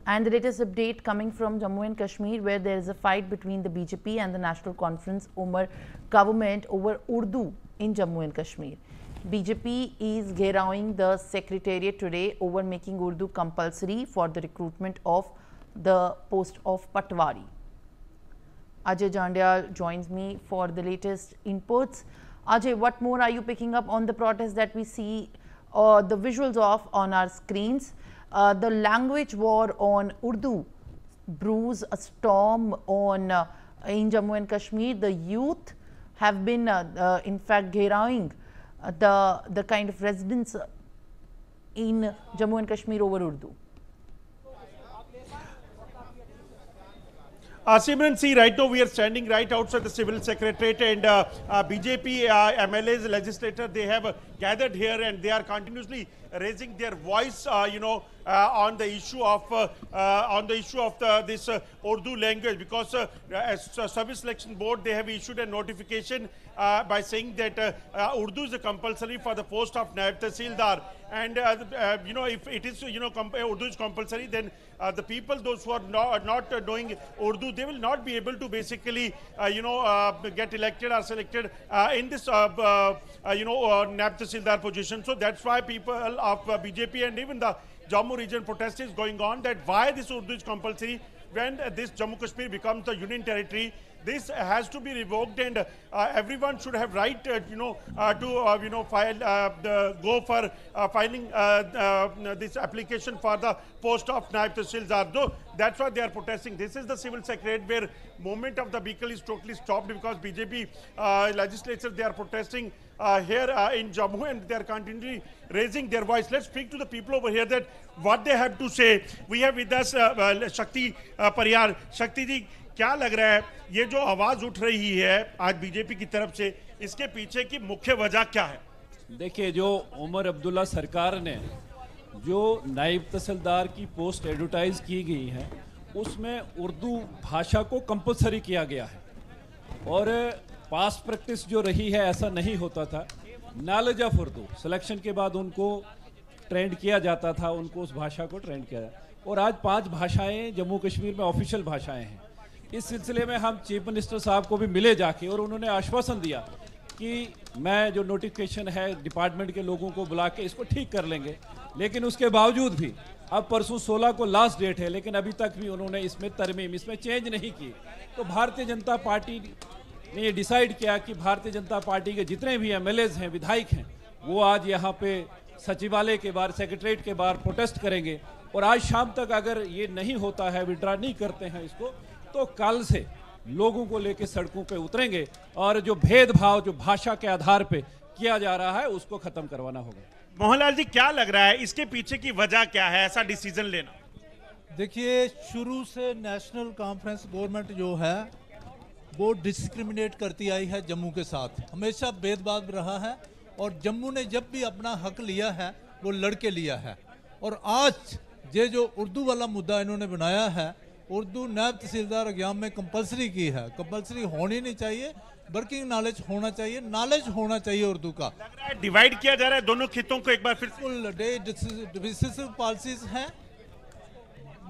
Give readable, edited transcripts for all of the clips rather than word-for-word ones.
And the latest update coming from Jammu and Kashmir, where there is a fight between the BJP and the National Conference government over Urdu in Jammu and Kashmir. BJP is gherauing the secretariat today over making Urdu compulsory for the recruitment of the post of Patwari. Ajay Jandia joins me for the latest inputs. Ajay, what more are you picking up on the protest that we see the visuals of on our screens? The language war on Urdu brews a storm on in Jammu and Kashmir. The youth have been in fact gherauing the kind of residents in Jammu and Kashmir over Urdu. Simran, see, right now we are standing right outside the civil secretariat, and BJP MLAs, legislators, they have gathered here and they are continuously raising their voice, on the issue of this Urdu language, because as Service Selection Board, they have issued a notification by saying that Urdu is compulsory for the post of Naib Tahsildar, and if it is Urdu is compulsory, then the people, those who are not knowing Urdu, they will not be able to basically get elected or selected in this Naib Tahsildar position. So that's why people of BJP and even the Jammu region protest is going on, that why this Urdu is compulsory when this Jammu Kashmir becomes the union territory. This has to be revoked, and everyone should have right, to go for filing this application for the post of Naib Tahsildar. Though that's why they are protesting. This is the civil secretariat where movement of the vehicle is totally stopped because BJP legislators, they are protesting here in Jammu, and they are continually raising their voice. Let's speak to the people over here that what they have to say. We have with us Shakti Pariyar. Shakti ji, क्या लग रहा है ये जो आवाज उठ रही है आज बीजेपी की तरफ से, इसके पीछे की मुख्य वजह क्या है? देखिए, जो उमर अब्दुल्ला सरकार ने जो नायब तहसीलदार की पोस्ट एडवर्टाइज की गई है उसमें उर्दू भाषा को कंपलसरी किया गया है, और पास्ट प्रैक्टिस जो रही है ऐसा नहीं होता था। नॉलेज ऑफ उर्दू सिलेक्शन के बाद उनको ट्रेंड किया जाता था, उनको उस भाषा को ट्रेंड किया जाता, और आज 5 भाषाएं जम्मू कश्मीर में ऑफिशियल भाषाएं हैं। इस सिलसिले में हम चीफ मिनिस्टर साहब को भी मिले जाके, और उन्होंने आश्वासन दिया कि मैं जो नोटिफिकेशन है डिपार्टमेंट के लोगों को बुला के इसको ठीक कर लेंगे। लेकिन उसके बावजूद भी अब परसों 16 को लास्ट डेट है, लेकिन अभी तक भी उन्होंने इसमें तरमीम, इसमें चेंज नहीं की। तो भारतीय जनता पार्टी ने ये डिसाइड किया कि भारतीय जनता पार्टी के जितने भी MLAs हैं, विधायक हैं, वो आज यहाँ पे सचिवालय के बाहर, सेक्रेटरीट के बाहर प्रोटेस्ट करेंगे, और आज शाम तक अगर ये नहीं होता है, विड्रा नहीं करते हैं इसको, तो कल से लोगों को लेकर सड़कों पे उतरेंगे और जो भेदभाव जो भाषा के आधार पे किया जा रहा है उसको खत्म करवाना होगा। मोहनलाल जी, क्या लग रहा है इसके पीछे की वजह क्या है ऐसा डिसीजन लेना? देखिए, शुरू से नेशनल कॉन्फ्रेंस गवर्नमेंट जो है वो डिस्क्रिमिनेट करती आई है जम्मू के साथ, हमेशा भेदभाव रहा है, और जम्मू ने जब भी अपना हक लिया है वो लड़के लिया है। और आज ये जो उर्दू वाला मुद्दा इन्होंने बनाया है, उर्दू नायब तहसीलदार एग्जाम में कंपलसरी की है, कंपलसरी होनी नहीं चाहिए, वर्किंग नॉलेज होना चाहिए, नॉलेज होना चाहिए उर्दू का। लग रहा है डिवाइड किया जा रहा है दोनों खितों को, एक बार फिर डिविसिव पॉलिसीज हैं,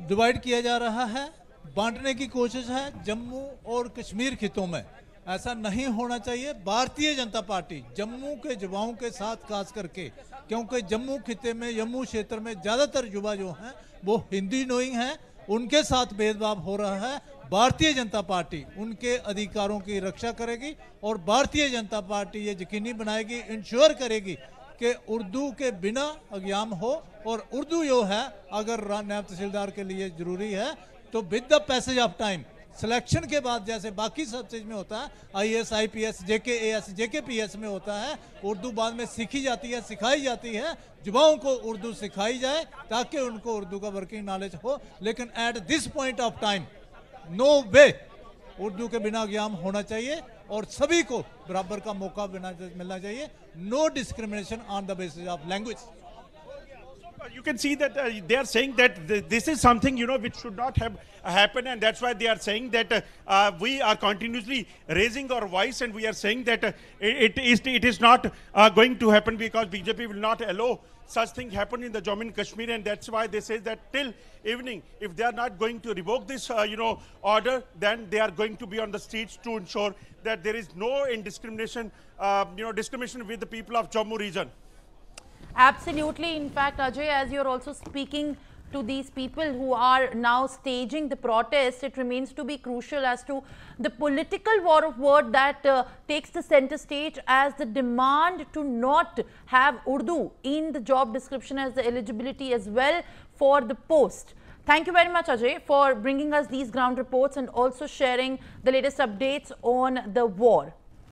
डिवाइड किया जा रहा है, बांटने की कोशिश है जम्मू और कश्मीर खितों में। ऐसा नहीं होना चाहिए। भारतीय जनता पार्टी जम्मू के युवाओं के साथ खास करके, क्योंकि जम्मू खिते में, जम्मू क्षेत्र में ज़्यादातर युवा जो हैं वो हिंदी नोइंग हैं, उनके साथ भेदभाव हो रहा है। भारतीय जनता पार्टी उनके अधिकारों की रक्षा करेगी, और भारतीय जनता पार्टी ये यकीनी बनाएगी, इंश्योर करेगी कि उर्दू के बिना एग्जाम हो, और उर्दू जो है अगर नायब तहसीलदार के लिए ज़रूरी है तो with the passage of time, selection के बाद जैसे बाकी सब चीज़ में होता है, IAS, IPS, JKAS, JKPS में होता है, उर्दू बाद में सीखी जाती है, सिखाई जाती है, युवाओं को उर्दू सिखाई जाए ताकि उनको उर्दू का वर्किंग नॉलेज हो। लेकिन at this point of time no way Urdu के बिना एग्जाम होना चाहिए, और सभी को बराबर का मौका मिलना चाहिए। No discrimination on the basis of language. You can see that they are saying that this is something which should not have happened, and that's why they are saying that we are continuously raising our voice, and we are saying that it is not going to happen because BJP will not allow such thing happened in the Jammu and Kashmir, and that's why they say that till evening, if they are not going to revoke this, order, then they are going to be on the streets to ensure that there is no indiscrimination, discrimination with the people of Jammu region. Absolutely. In fact, Ajay, as you're also speaking to these people who are now staging the protests, it remains to be crucial as to the political war of word that takes the center stage as the demand to not have Urdu in the job description as the eligibility as well for the post. Thank you very much, Ajay, for bringing us these ground reports and also sharing the latest updates on the war.